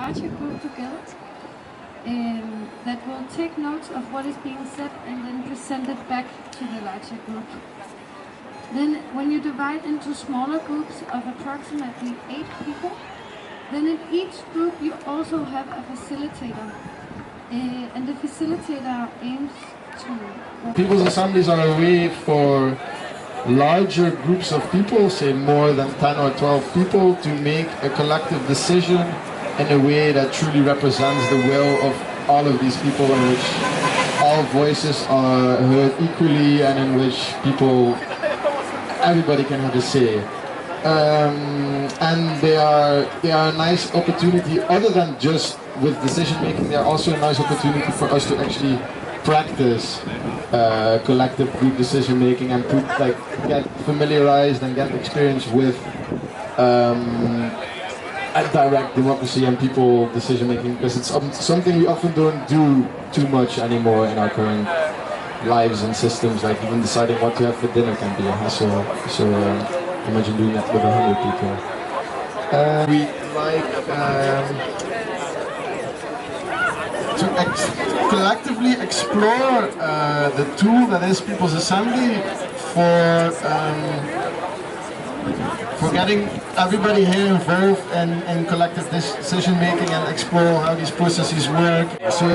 larger group together that will take notes of what is being said and then present it back to the larger group. Then when you divide into smaller groups of approximately 8 people, then in each group you also have a facilitator. And the facilitator aims to... People's assemblies are a way for larger groups of people, say more than 10 or 12 people, to make a collective decision in a way that truly represents the will of all of these people, in which all voices are heard equally and in which everybody can have a say. And they are a nice opportunity, other than just with decision making, they are also a nice opportunity for us to actually practice collective group decision making and get familiarized and get experience with direct democracy and people decision making, because it's something we often don't do too much anymore in our current lives and systems. Like even deciding what to have for dinner can be a hassle. So imagine doing that with 100 people. We like to collectively explore the tool that is People's Assembly for getting everybody here involved in collective decision making and explore how these processes work. So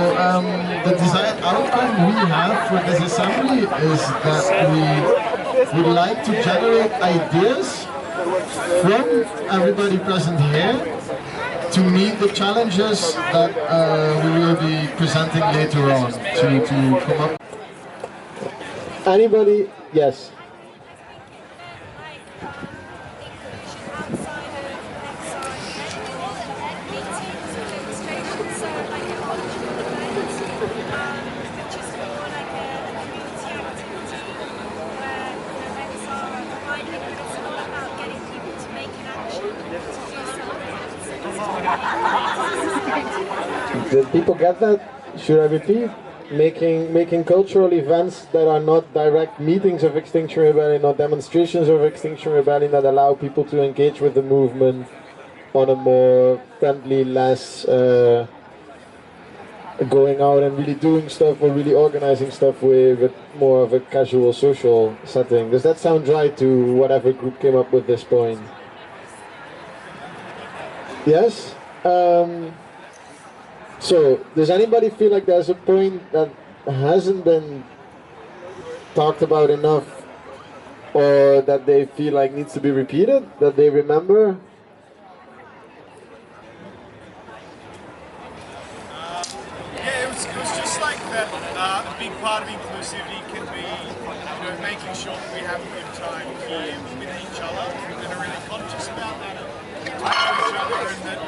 the desired outcome we have for this assembly is that we would like to generate ideas from everybody present here to meet the challenges that we will be presenting later on, to come up. Anybody? Yes. Did people get that? Should I repeat? Making cultural events that are not direct meetings of Extinction Rebellion, not demonstrations of Extinction Rebellion, that allow people to engage with the movement on a more friendly, less going out and really doing stuff or really organizing stuff with more of a casual social setting. Does that sound right to whatever group came up with this point? Yes? So, does anybody feel like there's a point that hasn't been talked about enough, or that they feel like needs to be repeated, that they remember? Yeah, it was just like that. A big part of inclusivity can be, making sure that we have a good time here with each other and are really conscious about that. Talk to each other, and that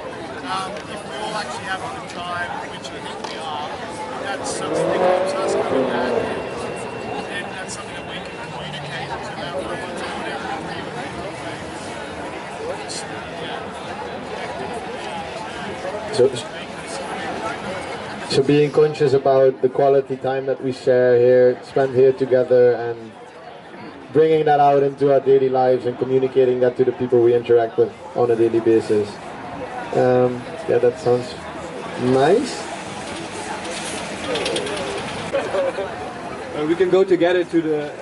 if we all actually have a good time, which I think we are, that's something that keeps us coming back, and that's something that we can communicate to our friends or whatever we So being conscious about the quality time that we share here, spend here together, and bringing that out into our daily lives and communicating that to the people we interact with on a daily basis. Yeah, that sounds nice. We can go together to the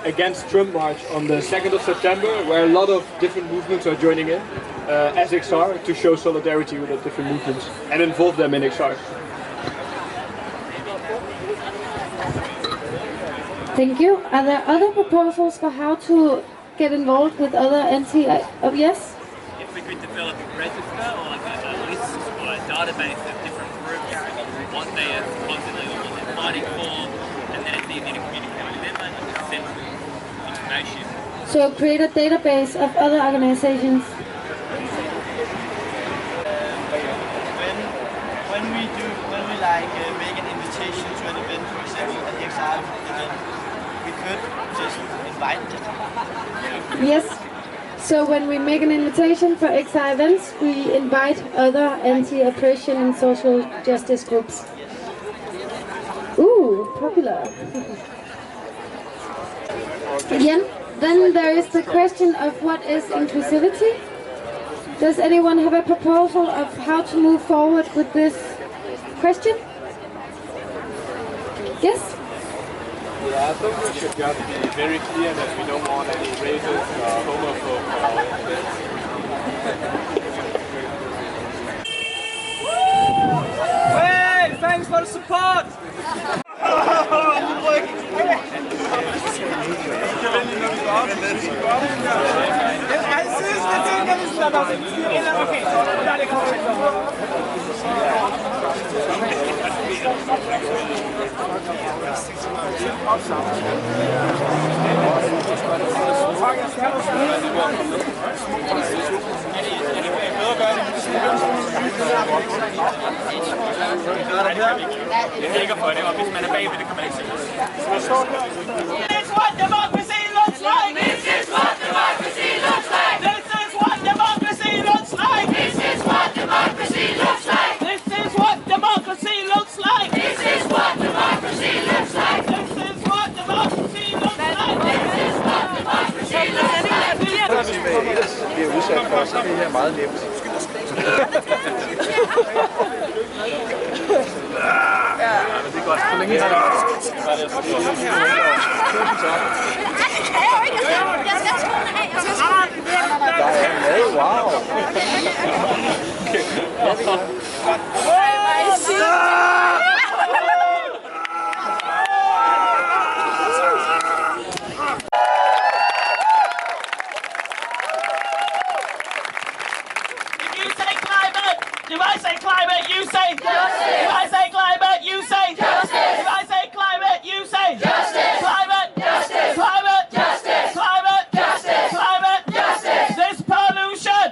Against Trump March on the 2nd of September, where a lot of different movements are joining in as XR, to show solidarity with the different movements and involve them in XR. Thank you. Are there other proposals for how to get involved with other yes? If we could develop a register or like a list or a database of different groups, what they are constantly or what they're fighting for, and then it's easy to communicate with them and send information. So create a database of other organizations. When we make an invitation to an event, for example, an XR event, we could just invite them. Yes. So when we make an invitation for XR events, we invite other anti-oppression and social justice groups. Ooh, popular. Again, then there is the question of what is inclusivity. Does anyone have a proposal of how to move forward with this question? Yes? Yeah, I think we should just be very clear that we don't want any racist or homophobe Hey, thanks for the support! Jeg ligger for det, og hvis man er bagved, det kan man ikke se. This is what democracy looks like! This is what democracy looks like! This is what democracy looks like! This is what democracy looks like! This is what democracy looks like! This is what democracy looks like! This is what democracy looks like! This is what democracy looks like! Hvis man ellers bliver udsat for, så er det her meget nemt. Det er godt. Så længe jeg wow. If I say climate, you say justice. If I say climate, you say justice. If I say climate, you say justice. Climate, justice. Climate, justice. Climate, justice. Climate, justice. This pollution.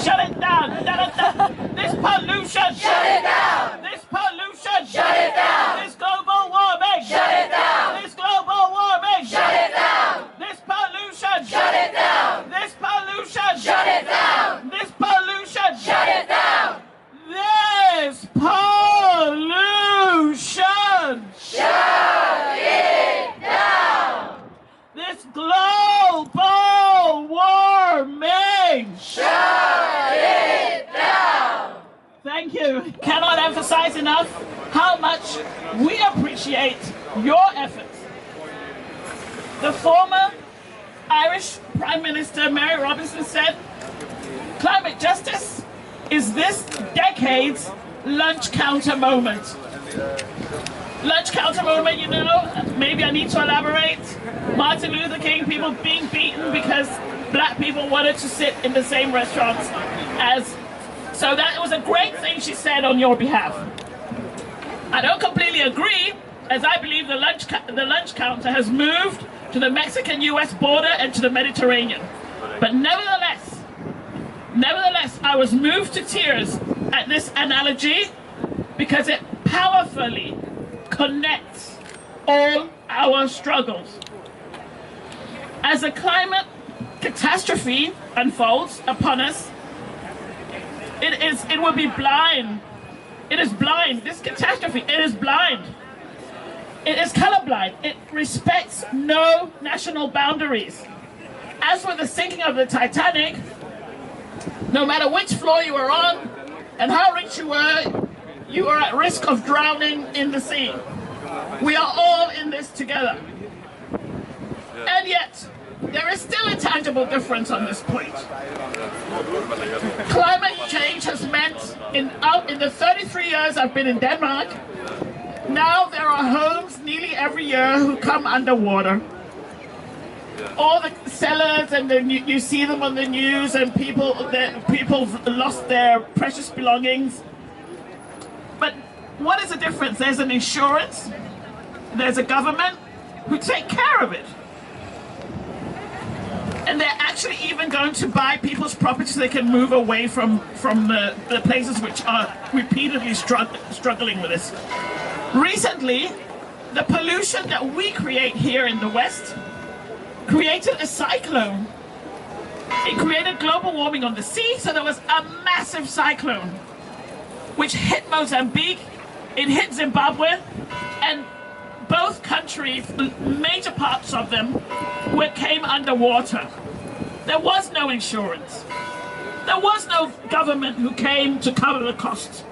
Shut it down. Shut it down. This pollution. Shut it down! This pollution. Shut it down! This global warming. Shut it down! This global warming. Shut it down! This pollution. Shut it down! This pollution. Shut it down! This pollution. Shut it down! This pollution. Shut it down! This global warming. Shut it down! Thank you. Cannot emphasize enough how much we appreciate your efforts. The former Irish Prime Minister Mary Robinson said, climate justice is this decade's lunch counter moment. Lunch counter moment, you know, maybe I need to elaborate. Martin Luther King, people being beaten because black people wanted to sit in the same restaurants as. So that was a great thing she said on your behalf. I don't completely agree, as I believe the lunch counter has moved to the Mexican-US border and to the Mediterranean. But nevertheless, I was moved to tears at this analogy because it powerfully connects all our struggles. As a climate catastrophe unfolds upon us, it will be blind. It is blind. This catastrophe, it is blind. It is colorblind. It respects no national boundaries. As with the sinking of the Titanic, no matter which floor you were on and how rich you are at risk of drowning in the sea. We are all in this together. And yet, there is still a tangible difference on this point. Climate change has meant, in the 33 years I've been in Denmark, now there are homes nearly every year who come underwater. All the sellers, and then you see them on the news, and people lost their precious belongings. But what is the difference? There's an insurance, there's a government who take care of it. And they're actually even going to buy people's property so they can move away from the places which are repeatedly struggling with this. Recently, the pollution that we create here in the West created a cyclone. It created global warming on the sea, so there was a massive cyclone which hit Mozambique, it hit Zimbabwe, and both countries, major parts of them, came underwater. There was no insurance. There was no government who came to cover the cost.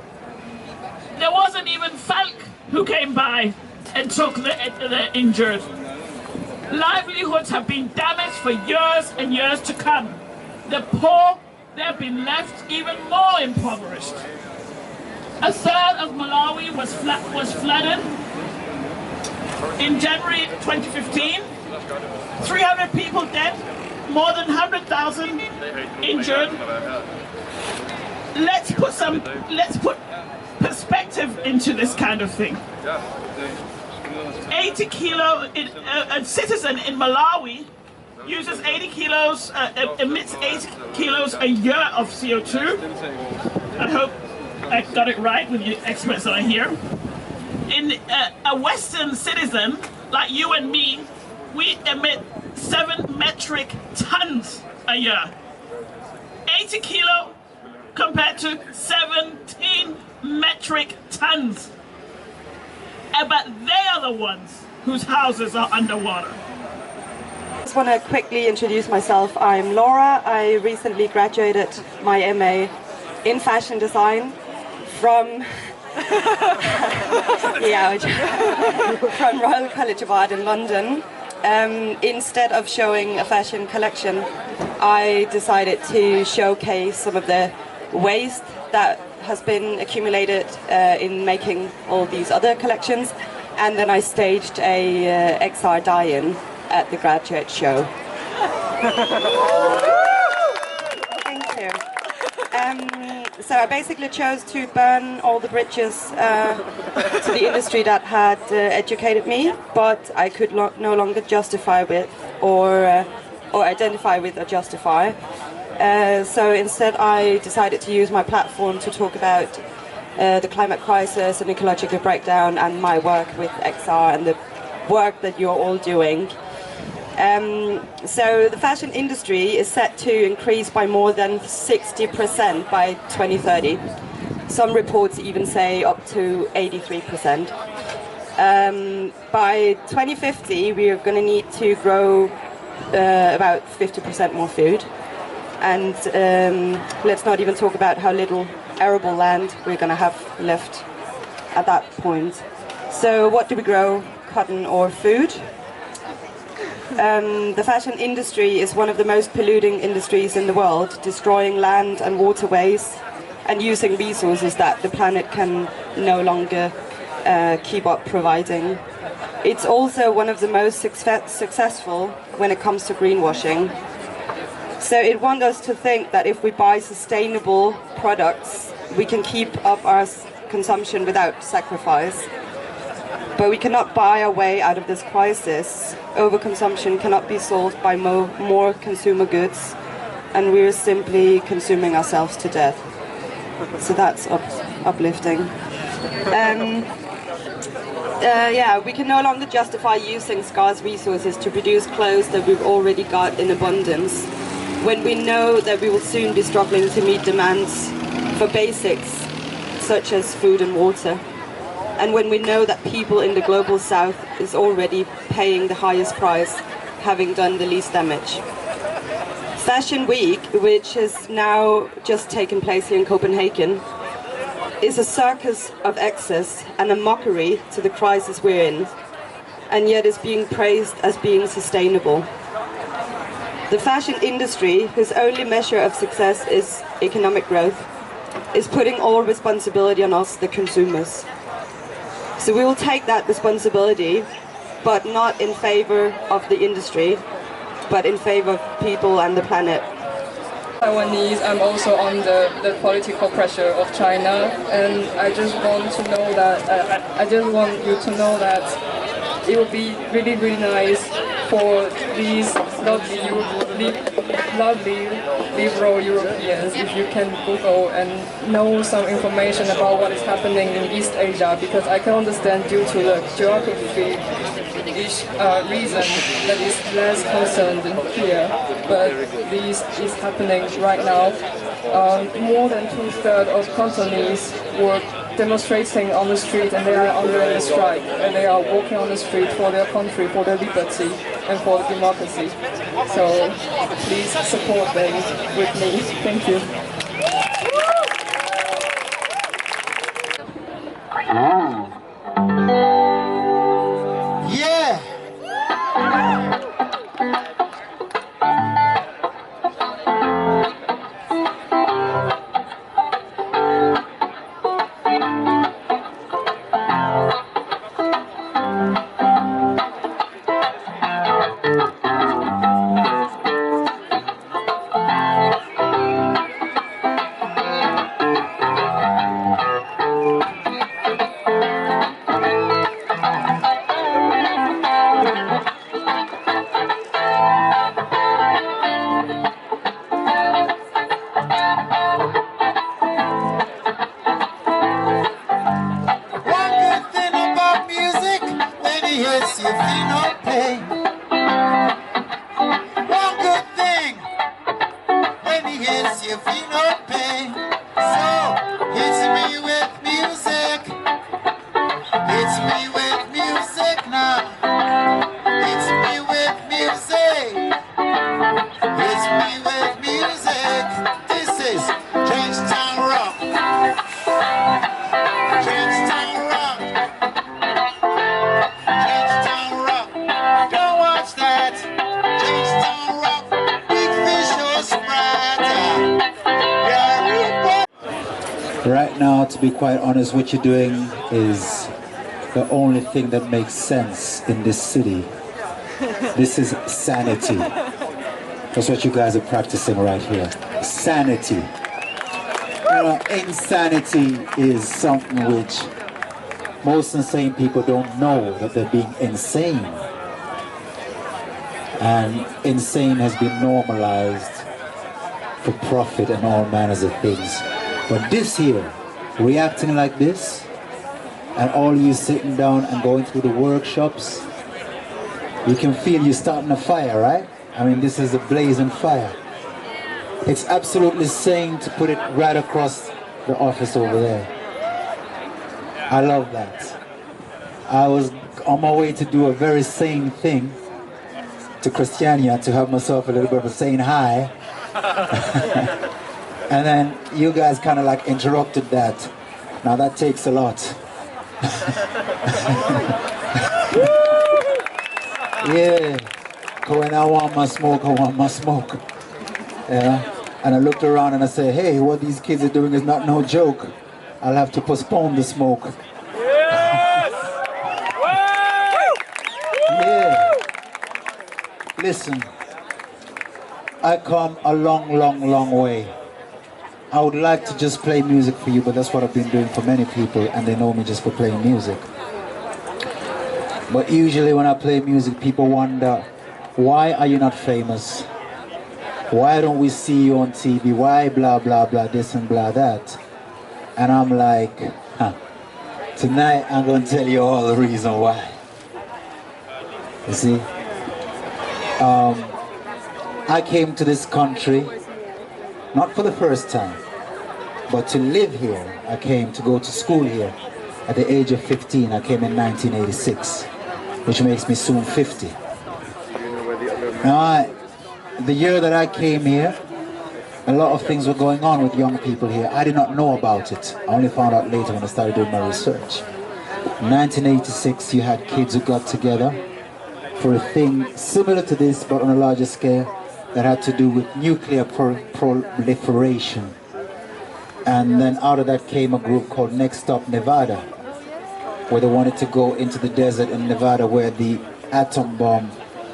There wasn't even Falk who came by and took the injured. Livelihoods have been damaged for years and years to come. The poor, they've been left even more impoverished. A third of Malawi was flooded in January 2015. 300 people dead, more than 100,000 injured. Let's put perspective into this kind of thing. 80 kilo, a citizen in Malawi uses 80 kilos, emits 80 kilos a year of CO2. I hope I got it right with the experts that are here. In a Western citizen, like you and me, we emit 7 metric tons a year. 80 kilo compared to 17 metric tons. But they are the ones whose houses are underwater. I just want to quickly introduce myself. I'm Laura. I recently graduated my MA in fashion design from from Royal College of Art in London. Instead of showing a fashion collection, I decided to showcase some of the waste that has been accumulated in making all these other collections, and then I staged a XR die-in at the graduate show. Thank you. So I basically chose to burn all the bridges to the industry that had educated me, but I could no longer justify with or identify with or justify. So instead I decided to use my platform to talk about the climate crisis and ecological breakdown and my work with XR and the work that you're all doing. So the fashion industry is set to increase by more than 60% by 2030. Some reports even say up to 83%. By 2050 we are going to need to grow about 50% more food. And let's not even talk about how little arable land we're going to have left at that point. So what do we grow? Cotton or food? The fashion industry is one of the most polluting industries in the world, destroying land and waterways and using resources that the planet can no longer keep up providing. It's also one of the most successful when it comes to greenwashing. So it wants us to think that if we buy sustainable products, we can keep up our consumption without sacrifice. But we cannot buy our way out of this crisis. Overconsumption cannot be solved by more consumer goods, and we're simply consuming ourselves to death. So that's uplifting. We can no longer justify using scarce resources to produce clothes that we've already got in abundance, when we know that we will soon be struggling to meet demands for basics such as food and water. And when we know that people in the global south is already paying the highest price, having done the least damage. Fashion Week, which has now just taken place here in Copenhagen, is a circus of excess and a mockery to the crisis we're in, and yet is being praised as being sustainable. The fashion industry, whose only measure of success is economic growth, is putting all responsibility on us, the consumers. So we will take that responsibility, but not in favor of the industry, but in favor of people and the planet. Taiwanese, I'm also under the political pressure of China, and I just want to know that I just want you to know that it would be really, really nice for these lovely liberal Europeans if you can Google and know some information about what is happening in East Asia, because I can understand due to the geography reason that is less concerned here, but this is happening right now. More than 2/3 of Cantonese work demonstrating on the street and they are under a strike and they are walking on the street for their country, for their liberty and for the democracy. So please support them with me. Thank you. Yeah! Yes, you feel no pain. One good thing, when he hits you feel no pain. So, hits me with music. Hits me with music now. Hits me with music. Hits me with music. This is Trenchtown Rock. Trenchtown Rock. Right now, to be quite honest, what you're doing is the only thing that makes sense in this city. This is sanity. That's what you guys are practicing right here. Sanity. You know, insanity is something which most insane people don't know that they're being insane. And insane has been normalized for profit and all manners of things. But this here, reacting like this, and all you sitting down and going through the workshops, you can feel you're starting a fire, right? I mean, this is a blazing fire. It's absolutely sane to put it right across the office over there. I love that. I was on my way to do a very sane thing to Christiania to have myself a little bit of a sane high. And then you guys kind of like interrupted that. Now that takes a lot. Yeah. Cause when I want my smoke, I want my smoke. Yeah. And I looked around and I said, hey, what these kids are doing is not no joke. I'll have to postpone the smoke. Yeah. Listen, I come a long, long, long way. I would like to just play music for you, but that's what I've been doing for many people, and they know me just for playing music. But usually when I play music, people wonder, why are you not famous? Why don't we see you on TV? Why blah, blah, blah, this and blah, that? And I'm like, tonight I'm going to tell you all the reason why. You see? I came to this country, not for the first time, but to live here. I came to go to school here at the age of 15. I came in 1986, which makes me soon 50. Now, the year that I came here, a lot of things were going on with young people here. I did not know about it. I only found out later when I started doing my research. In 1986, you had kids who got together for a thing similar to this, but on a larger scale, that had to do with nuclear proliferation. And then out of that came a group called Next Stop Nevada, where they wanted to go into the desert in Nevada where the atom bomb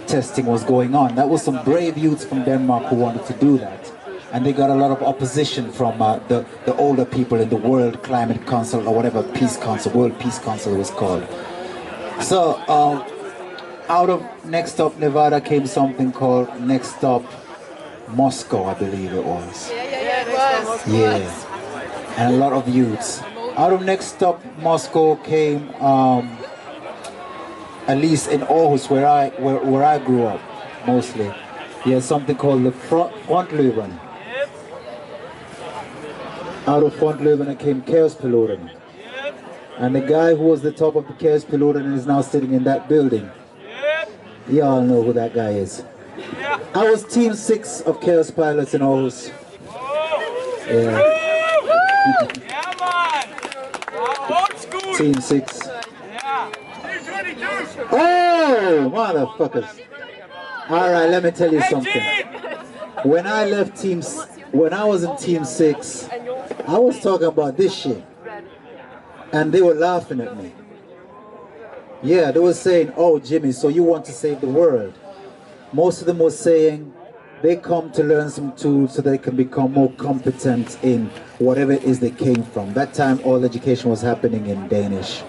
testing was going on. That was some brave youths from Denmark who wanted to do that. And they got a lot of opposition from the older people in the World Climate Council, or whatever Peace Council, World Peace Council was called. So, out of Next Stop Nevada came something called Next Stop Moscow, I believe it was. Yeah, it was. Yeah, and a lot of youths. Out of Next Stop Moscow came, at least in Aarhus, where I grew up, mostly. You had something called the Frontlöven. Out of Frontlöven came Chaospiloten. And the guy who was the top of the chaos pilot and is now sitting in that building. You all know who that guy is. I was team 6 of Chaos Pilots in Aarhus. Yeah. Team 6. Oh, motherfuckers. Alright, let me tell you something. When I left when I was in team 6, I was talking about this shit. And they were laughing at me. Yeah, they were saying, oh Jimmy, so you want to save the world. Most of them were saying they come to learn some tools so they can become more competent in whatever it is they came from. That time all education was happening in Danish.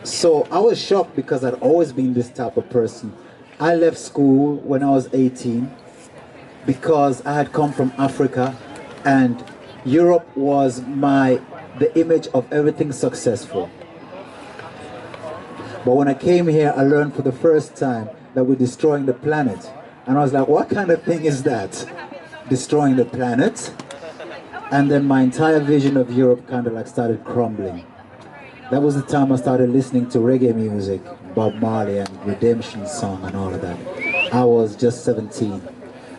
So I was shocked because I'd always been this type of person. I left school when I was 18 because I had come from Africa and Europe was the image of everything successful. But when I came here, I learned for the first time that we're destroying the planet. And I was like, what kind of thing is that? Destroying the planet? And then my entire vision of Europe kind of like started crumbling. That was the time I started listening to reggae music, Bob Marley and Redemption song and all of that. I was just 17.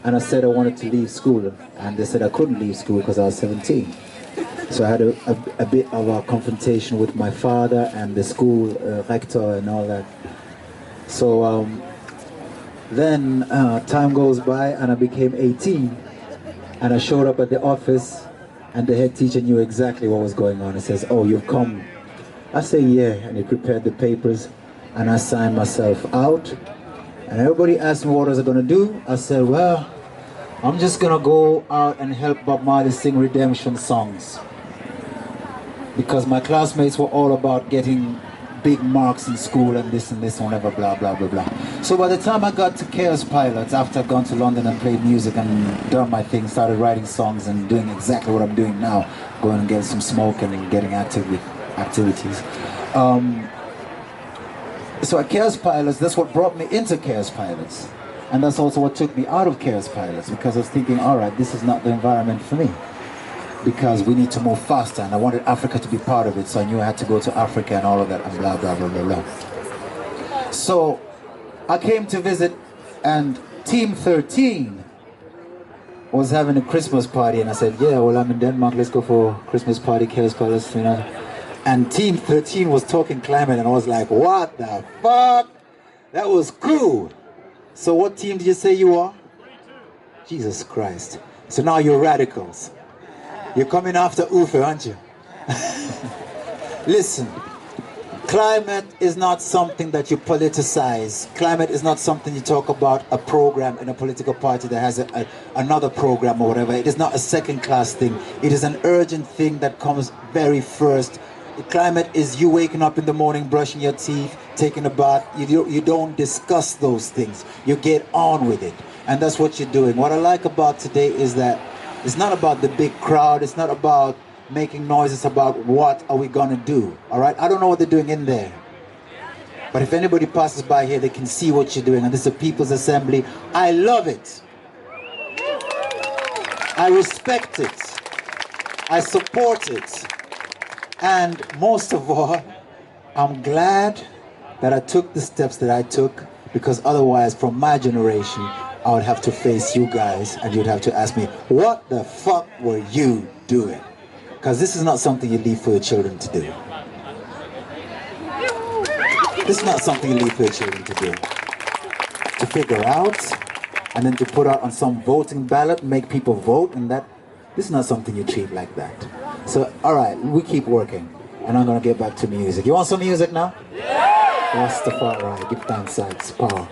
And I said I wanted to leave school. And they said I couldn't leave school because I was 17. So I had a bit of a confrontation with my father and the school rector and all that. So then time goes by and I became 18 and I showed up at the office and the head teacher knew exactly what was going on. He says, oh, you've come. I say, yeah, and he prepared the papers and I signed myself out. And everybody asked me what was I going to do. I said, well, I'm just going to go out and help Bob Marley sing redemption songs. Because my classmates were all about getting big marks in school and this and whatever, blah, blah, blah, blah. So by the time I got to Chaos Pilots, after I'd gone to London and played music and done my thing, started writing songs and doing exactly what I'm doing now, going and getting some smoke and getting active with activities. So at Chaos Pilots, that's what brought me into Chaos Pilots. And that's also what took me out of Chaos Pilots, because I was thinking, all right, this is not the environment for me. Because we need to move faster, and I wanted Africa to be part of it, so I knew I had to go to Africa and all of that, and blah, blah, blah, blah, blah. So I came to visit, and Team 13 was having a Christmas party, and I said, yeah, well, I'm in Denmark, let's go for Christmas party, Chaos Palace, you know. And Team 13 was talking climate, and I was like, what the fuck? That was cool. So what team did you say you are? Jesus Christ. So now you're radicals. You're coming after Ufe, aren't you? Listen, climate is not something that you politicize. Climate is not something you talk about a program in a political party that has another program or whatever. It is not a second-class thing. It is an urgent thing that comes very first. The climate is you waking up in the morning, brushing your teeth, taking a bath. You don't discuss those things. You get on with it. And that's what you're doing. What I like about today is that it's not about the big crowd. It's not about making noise. It's about what are we gonna do, all right? I don't know what they're doing in there. But if anybody passes by here, they can see what you're doing. And this is a People's Assembly. I love it. I respect it. I support it. And most of all, I'm glad that I took the steps that I took, because otherwise, from my generation, I would have to face you guys and you'd have to ask me, what the fuck were you doing? Because this is not something you leave for your children to do. This is not something you leave for your children to do. To figure out, and then to put out on some voting ballot, make people vote, and that, this is not something you treat like that. So, alright, we keep working, and I'm gonna get back to music. You want some music now? Yeah! Rastafari, give thanks, sides, power.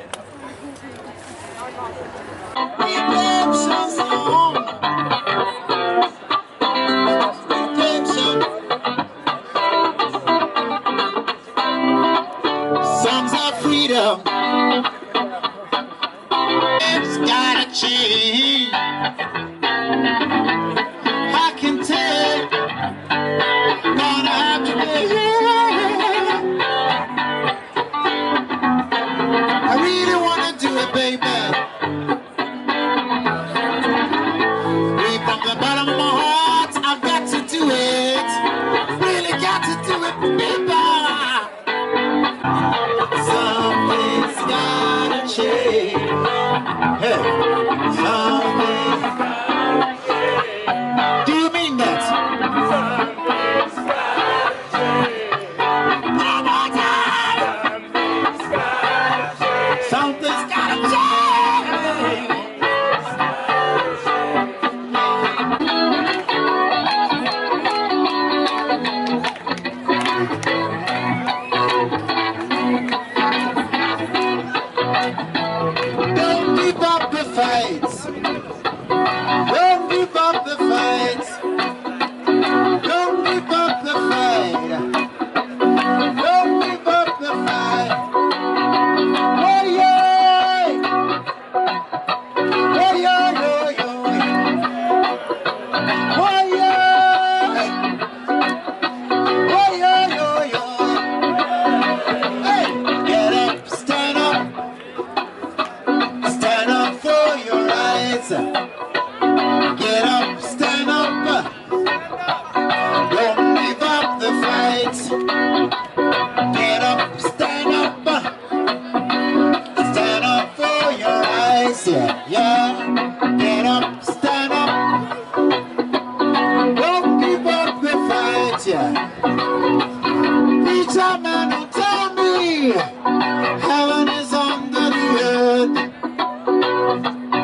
Songs of freedom. It's gotta change. I can tell. Gonna have to be. I really wanna do it, baby. From the bottom of my heart, I've got to do it. Really got Hey, someday. Do you mean that? One more time. Something's gotta change. Don't give up the fight. Don't give up the fight. Don't give up the fight. Don't give up the fight. Oh yeah. Oh yeah, oh yeah. Oh yeah. Oh yeah, oh yeah. Hey, get up, stand up. Stand up for your rights. Get up, stand up. Don't give up the fight. Get up, stand up. Stand up for your rights. Yeah, yeah. Get up, stand up. Don't give up the fight. Yeah. Preacher man, don't tell me heaven is under the earth.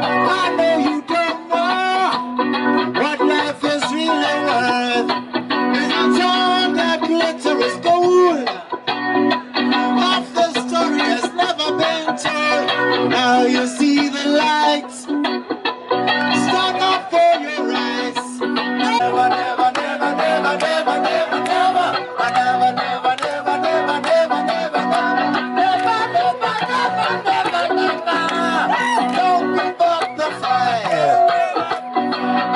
I know you don't know what life is really worth. And I told that glitter is gold. Half the story has never been told. Now you see the lights. Stand up for your rights. Never, never, never, never, never, never, never. I never, never, never, never, never, never, never, never, never, never. Don't give up the fire.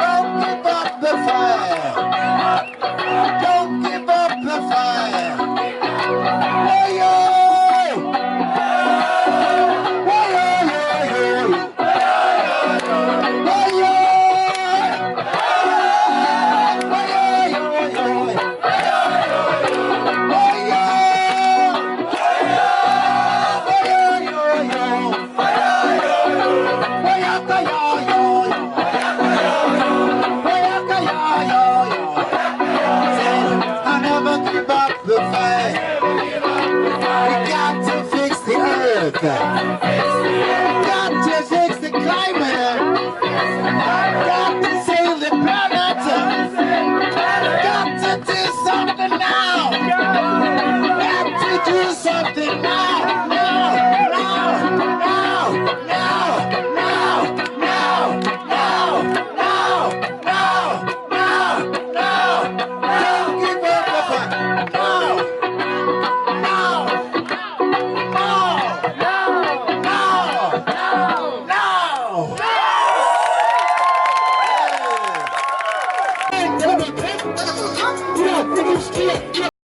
Don't give up the fire. Don't give up the fire. Oh yeah. Oh yeah, yeah, yeah. Oh yeah. Oh yeah, yeah, yeah. Oh I never give up the fight. We got to fix the earth. Got to fix the climate. Got to save the planet. Got to do something now. Got to do something now. Now, now, now, now, now, now, now, now, now, now, now. Don't give up the fight. Now, now, now, now, now, now.